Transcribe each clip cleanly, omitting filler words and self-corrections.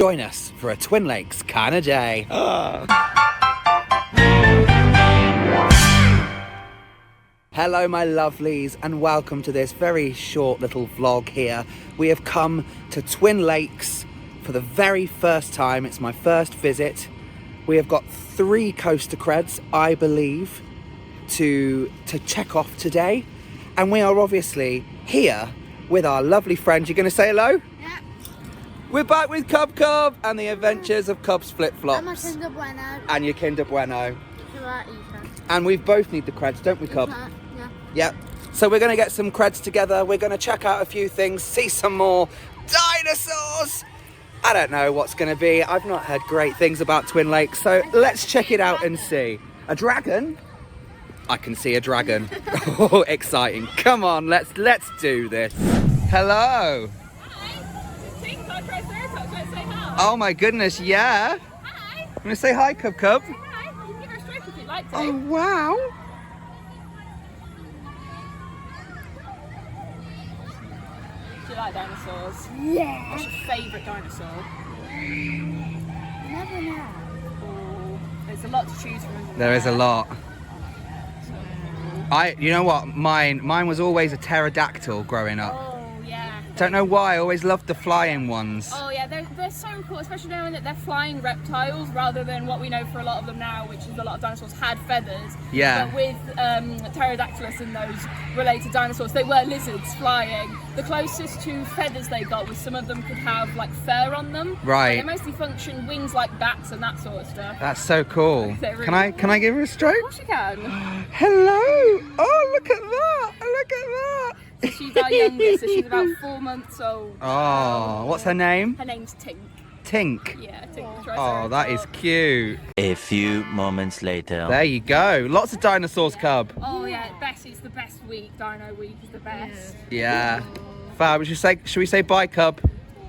Join us for a Twin Lakes kind of day. Hello my lovelies and welcome to this very short little vlog here. We have come to Twin Lakes for the very first time. It's my first visit. We have got 3 coaster creds, I believe, to check off today. And we are obviously here with our lovely friends. You're going to say hello? Yeah. We're back with Cub Cub and the adventures of Cub's flip-flops. I'm a Kinder Bueno. And your Kinder Bueno. Right, Ethan. And we both need the creds, don't we, Cub? Yeah. Yep. So we're going to get some creds together. We're going to check out a few things, see some more dinosaurs. I don't know what's going to be. I've not heard great things about Twin Lakes, so let's check it out and see. A dragon? I can see a dragon. Oh, exciting. Come on, let's do this. Hello. Hi. Oh my goodness, yeah. Hi. I'm going to say hi, Cub Cub. Hi. You can give her a stroke if you'd like to. Oh, wow. Do you like dinosaurs? Yeah. What's your favourite dinosaur? Never know. Oh, there's a lot to choose from. Isn't There is a lot. You know what? Mine was always a pterodactyl growing up. Oh, yeah. Don't know why, I always loved the flying ones. Oh, yeah, they're so cool, especially knowing that they're flying reptiles rather than what we know for a lot of them now, which is a lot of dinosaurs had feathers. Yeah. But with pterodactylus and those related dinosaurs, they were lizards flying. The closest to feathers they got was some of them could have like fur on them. Right. They mostly function wings like bats and that sort of stuff. That's so cool. They're really Can I give her a Of stroke? course you can. Hello! Oh, look at that! Look at that! She's our youngest, so she's about 4 months old. Oh, what's her name? Her name's Tink. Tink. Yeah, Tink. Oh, that is cute. A few moments later. There you go. Lots of dinosaurs, Cub. Oh yeah, it's the best week. Dino week is the best. Yeah. Fab. Should we say bye, Cub?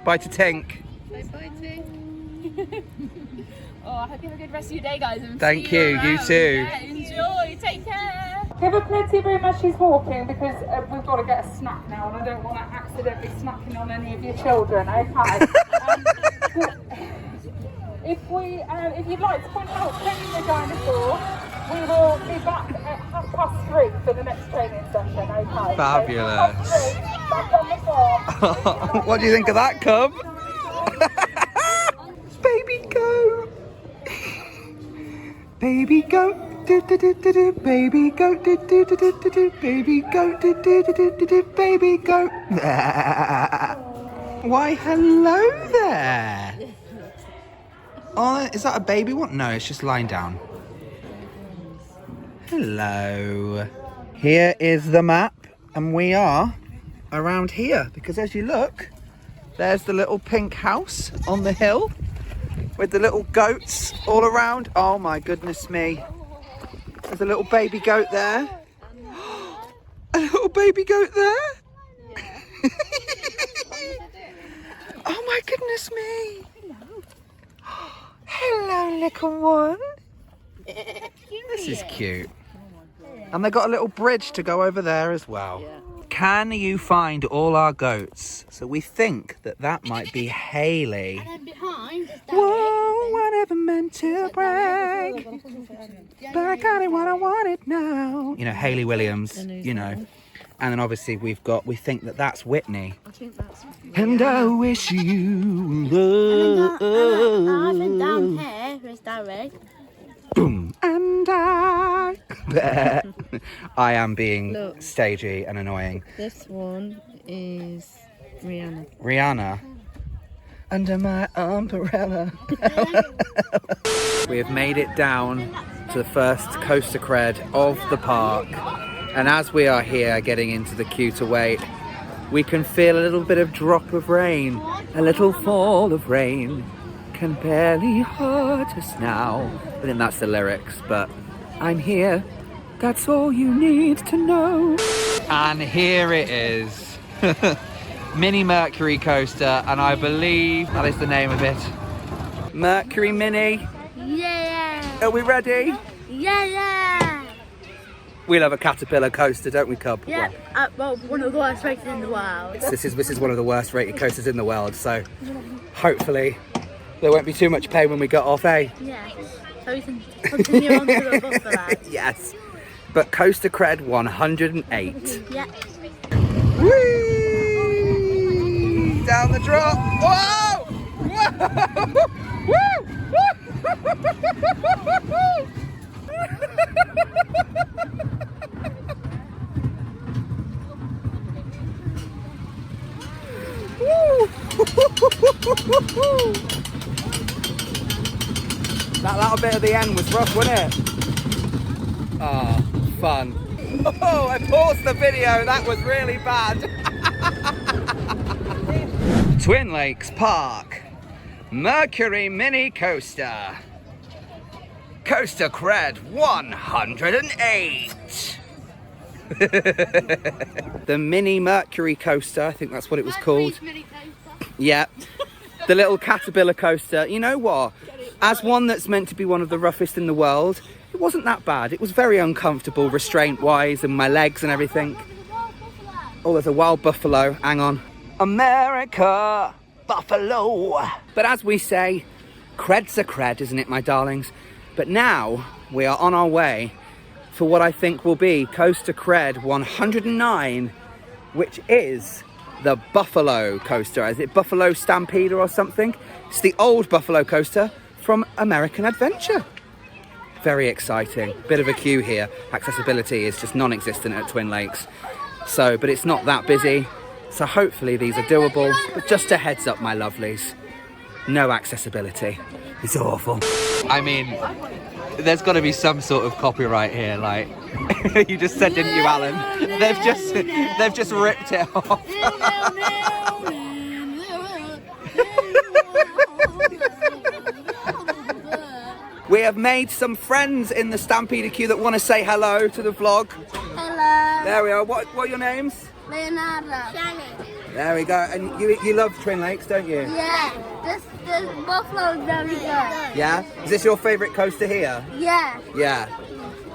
Bye to Tink. Say bye, Tink. Oh, I hope you have a good rest of your day, guys. And Thank see you, you around. too. Yeah, enjoy. Take care. Give her plenty of room as she's walking because we've got to get a snack now and I don't want to accidentally snacking on any of your children, okay? If you'd like to point out training the dinosaur, we will be back at 3:30 for the next training session, okay? Fabulous. So, 3:30, back on the farm. What do you think of that, Cub? Baby goat. Baby goat. Do, do, do, do, do. Baby goat. Do, do, do, do, do, do. Baby goat. Do, do, do, do, do, do. Baby goat. Why, hello there. Oh, is that a baby one? No, it's just lying down. Hello. Here is the map, and we are around here because as you look, there's the little pink house on the hill with the little goats all around. Oh my goodness me. There's a little baby goat there. A little baby goat there. Oh my goodness me. Hello, little one. This is cute. And they got a little bridge to go over there as well. Can you find all our goats? So we think that might be Haley. And then behind is Whoa, whatever meant to break. But I got it what I wanted now. You know, Haley Williams, you know. And then obviously we think that's Whitney. I think that's. And I wish you And then down here is Derek. boom. And I am being stagey and annoying. This one is Rihanna. Rihanna. Under my umbrella. We have made it down to the first coaster cred of the park. And as we are here getting into the queue to wait, we can feel a little bit of drop of rain. A little fall of rain can barely hurt us now. I think that's the lyrics, but I'm here. That's all you need to know. And here it is. Mini Mercury coaster, and I believe that is the name of it. Mercury Mini. Yeah. Are we ready? Yeah. We love a caterpillar coaster, don't we, Cub? Yeah. Well, one of the worst races in the world. This is one of the worst rated coasters in the world, so hopefully There won't be too much pain when we get off, eh? Yeah. So we can continue on to the buffalo. Yes. But Coaster Cred 108. Yeah. Whee! Down the drop. Whoa! Whoa! Woo! That little bit at the end was rough, wasn't it? Ah, fun. Oh, I paused the video, that was really bad. TwinLakes Park, Mercury Mini Coaster. Coaster Cred 108. The Mini Mercury Coaster, I think that's what it was called. Yeah, the little caterpillar coaster. You know what? As one that's meant to be one of the roughest in the world, it wasn't that bad. It was very uncomfortable, restraint-wise, and my legs and everything. Oh, there's a wild buffalo. Hang on. America, buffalo. But as we say, cred's a cred, isn't it, my darlings? But now we are on our way for what I think will be Coaster Cred 109, which is the Buffalo Coaster. Is it Buffalo Stampeder or something? It's the old Buffalo Coaster from American Adventure. Very exciting. Bit of a queue here. Accessibility is just non-existent at Twin Lakes. So, but it's not that busy. So hopefully these are doable. But just a heads up, my lovelies. No accessibility. It's awful. I mean, there's got to be some sort of copyright here, like you just said, didn't you, Alan? They've just ripped it off. We have made some friends in the Stampeder queue that want to say hello to the vlog. Hello. There we are. What are your names? Leonardo. Shani. There we go. And you love Twin Lakes, don't you? Yeah. This buffalo is very good. Yeah? Is this your favourite coaster here? Yeah. Yeah.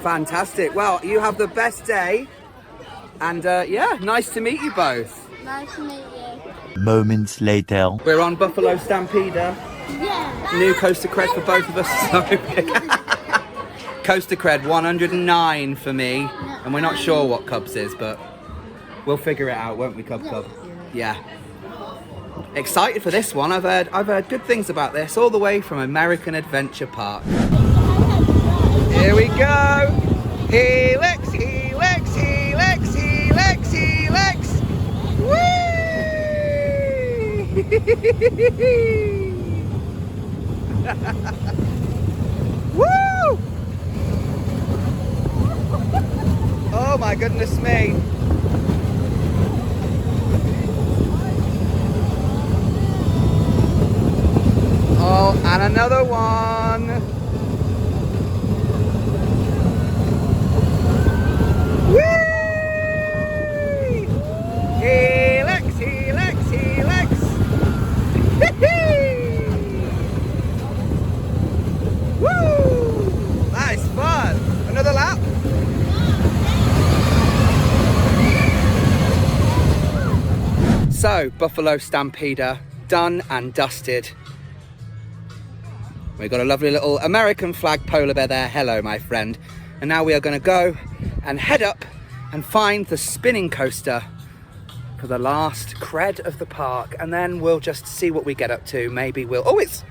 Fantastic. Well, you have the best day. And yeah, nice to meet you both. Nice to meet you. Moments later. We're on Buffalo Stampeder. Yeah. New Coaster Cred for both of us. Coaster Cred 109 for me. And we're not sure what Cubs is, but we'll figure it out, won't we, Cub? Yeah. Excited for this one. I've heard good things about this, all the way from American Adventure Park. Here we go. Helix, helix, helix, helix, helix. Whee! Woo! Oh my goodness me. Oh, and another one. Whee! Helix, helix, helix. Woo! That is fun. Another lap. So, Buffalo Stampeder, done and dusted. We've got a lovely little American flag polar bear there. Hello, my friend. And now we are going to go and head up and find the spinning coaster for the last cred of the park. And then we'll just see what we get up to. Maybe we'll... Oh, it's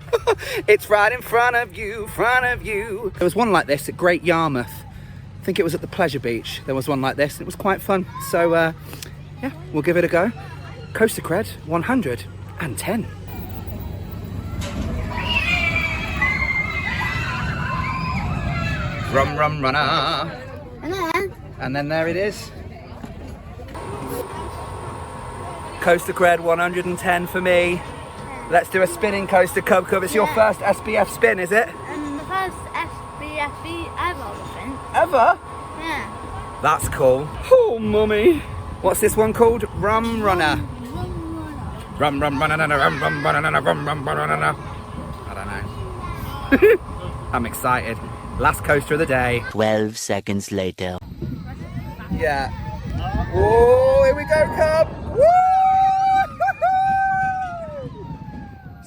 it's right in front of you, front of you. There was one like this at Great Yarmouth. I think it was at the Pleasure Beach. There was one like this and it was quite fun. So, yeah, we'll give it a go. Coaster Cred 110. Rum rum runner. And then there it is. Coaster Cred 110 for me. Let's do a spinning coaster, Cub. It's your first SBF spin, is it? And the first SBFE ever, I think. Ever? Yeah. That's cool. Oh, mummy. What's this one called? Rum Runner. Rum rum runner, rum rum runner, rum rum runner. I don't know. I'm excited. Last coaster of the day. 12 seconds later. Yeah. Whoa, here we go, Cub. Woo!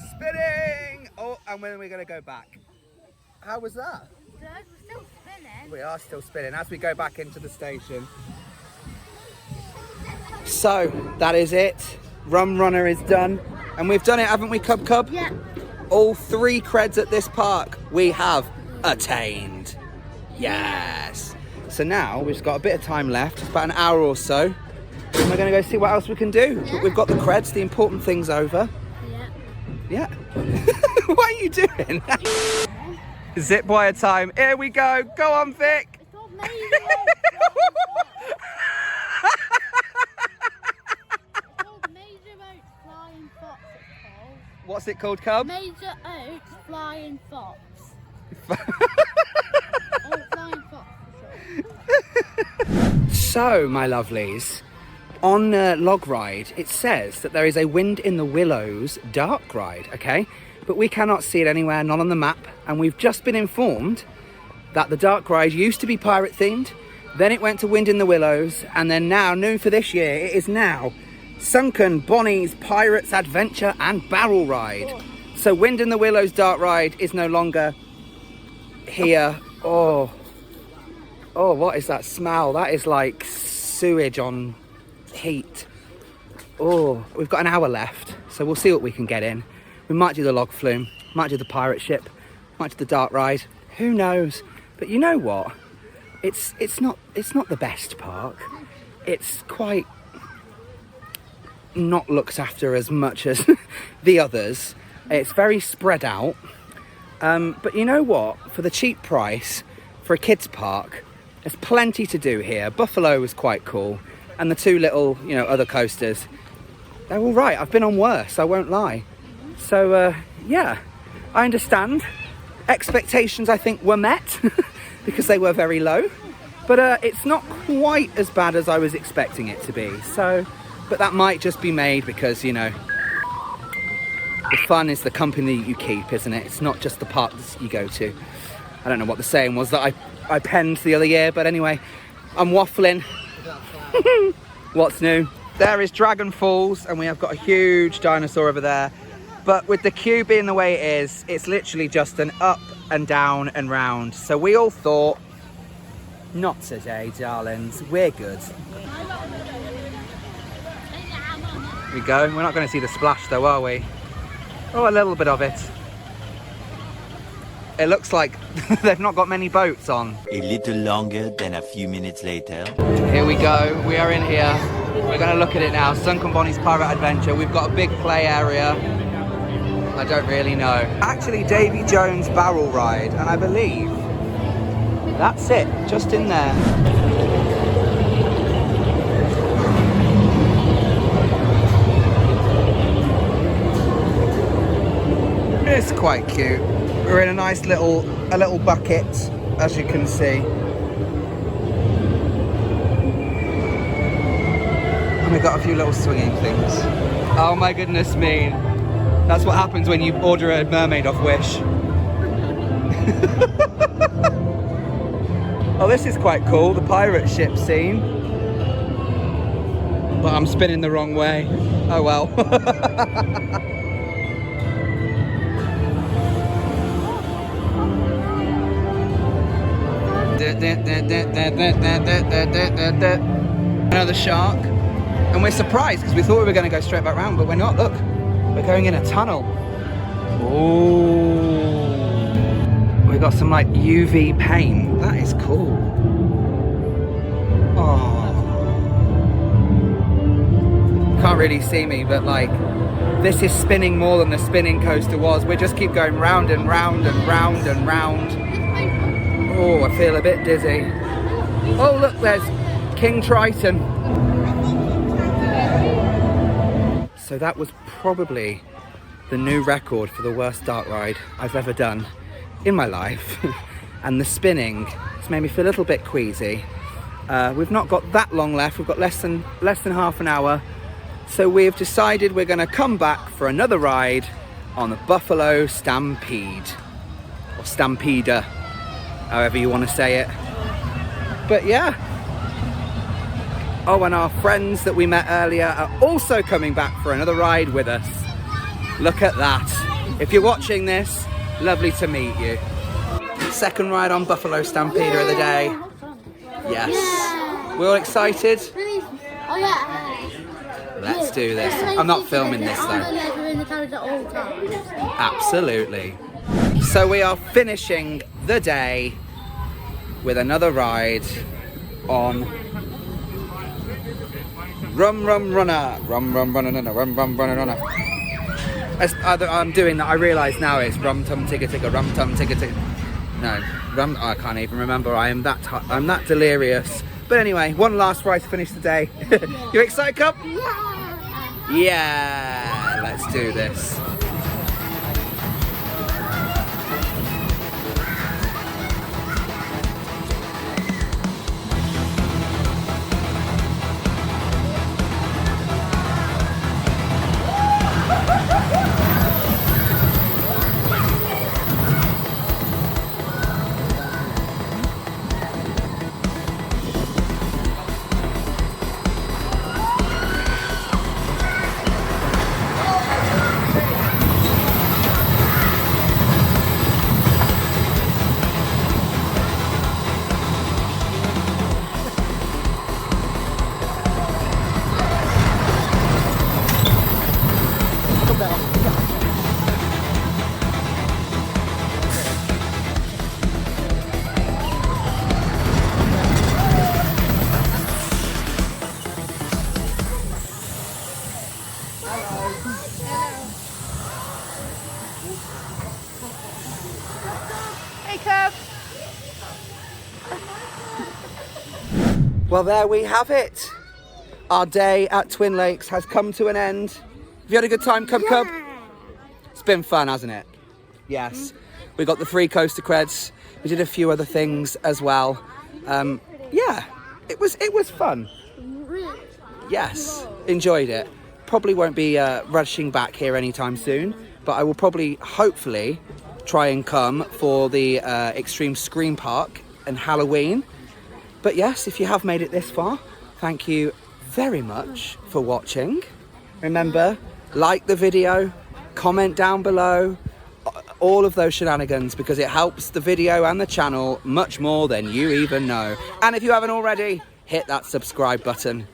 Spinning. Oh, and then we're going to go back. How was that? Good, we're still spinning. We are still spinning as we go back into the station. So, that is it. Rum Runner is done. And we've done it, haven't we, Cub Cub? Yeah. All 3 creds at this park we have attained. Yes. So now we've got a bit of time left, it's about an hour or so. And we're going to go see what else we can do. Yeah. But we've got the creds, the important thing's over. Yeah. Yeah. What are you doing? Zip wire time. Here we go. Go on, Vic. It's all amazing. It's called Major Oaks Flying Fox, it's called. What's it called, Cub? Major Oaks Flying Fox. Flying Fox. So, my lovelies, on Log Ride, it says that there is a Wind in the Willows dark ride, okay? But we cannot see it anywhere, not on the map. And we've just been informed that the dark ride used to be pirate themed, then it went to Wind in the Willows, and then now, new for this year, it is now Sunken Bonnie's Pirates Adventure and Barrel Ride. So Wind in the Willows dark ride is no longer here. Oh, what is that smell? That is like sewage on heat. Oh, we've got an hour left, so we'll see what we can get in. We might do the log flume, might do the pirate ship, might do the dark ride. Who knows? But you know what? It's not the best park. It's quite not looked after as much as the others. It's very spread out. But you know what? For the cheap price, for a kids park, there's plenty to do here. Buffalo was quite cool, and the 2 little, other coasters, they're all right. I've been on worse, I won't lie. So, yeah, I understand. Expectations, I think, were met because they were very low. But it's not quite as bad as I was expecting it to be. So, but that might just be made because, the fun is the company you keep, isn't it? It's not just the parks you go to. I don't know what the saying was that I penned the other year, but anyway, I'm waffling. What's new? There is Dragon Falls, and we have got a huge dinosaur over there. But with the queue being the way it is, it's literally just an up and down and round. So we all thought, not today, darlings. We're good. We go. We're not going to see the splash though, are we? Oh, a little bit of it. It looks like they've not got many boats on. A little longer than a few minutes later. Here we go. We are in here. We're going to look at it now. Sunken Bonnie's Pirate Adventure. We've got a big play area. I don't really know. Actually, Davy Jones Barrel Ride, and I believe that's it, just in there. It's quite cute. We're in a nice little bucket, as you can see. And we've got a few little swinging things. Oh my goodness me. That's what happens when you order a mermaid off Wish. Oh, this is quite cool, the pirate ship scene. But I'm spinning the wrong way. Oh well. Another shark. And we're surprised because we thought we were going to go straight back round, but we're not. Look. We're going in a tunnel. Oh, we got some like UV paint. That is cool. Oh, can't really see me, but like this is spinning more than the spinning coaster was. We just keep going round and round and round and round. Oh, I feel a bit dizzy. Oh, look, there's King Triton. So that was probably the new record for the worst dark ride I've ever done in my life. And the spinning has made me feel a little bit queasy. We've not got that long left. We've got less than half an hour. So we've decided we're going to come back for another ride on the Buffalo Stampede. Or Stampeder, however you want to say it. But yeah. Oh, and our friends that we met earlier are also coming back for another ride with us. Look at that. If you're watching this, Lovely to meet you. Second ride on Buffalo Stampeder of the day. Yes. We're all excited? Oh yeah. Let's do this. I'm not filming this though. Absolutely. So we are finishing the day with another ride on Rum Rum Runner. Rum Rum Runner, Rum Rum Runner, Runner. I'm doing that. I realise now it's Rum Tum Tigga Tigga, Rum Tum Tigga Tigga. No, Rum. I can't even remember. I'm that delirious. But anyway, one last ride to finish the day. You excited, Cup? Yeah. Let's do this. Well, there we have it. Our day at Twin Lakes has come to an end. Have you had a good time, Cub? It's been fun, hasn't it? Yes. We got the 3 coaster creds. We did a few other things as well. Yeah, it was fun. Yes, enjoyed it. Probably won't be rushing back here anytime soon, but I will probably, hopefully, try and come for the Extreme Scream Park and Halloween. But yes, if you have made it this far, thank you very much for watching. Remember, like the video, comment down below, all of those shenanigans, because it helps the video and the channel much more than you even know. And if you haven't already, hit that subscribe button.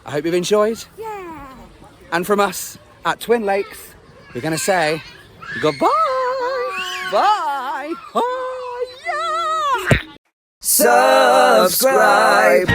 I hope you've enjoyed. Yeah. And from us at Twin Lakes, we're going to say goodbye. Bye. Oh, yeah. Subscribe.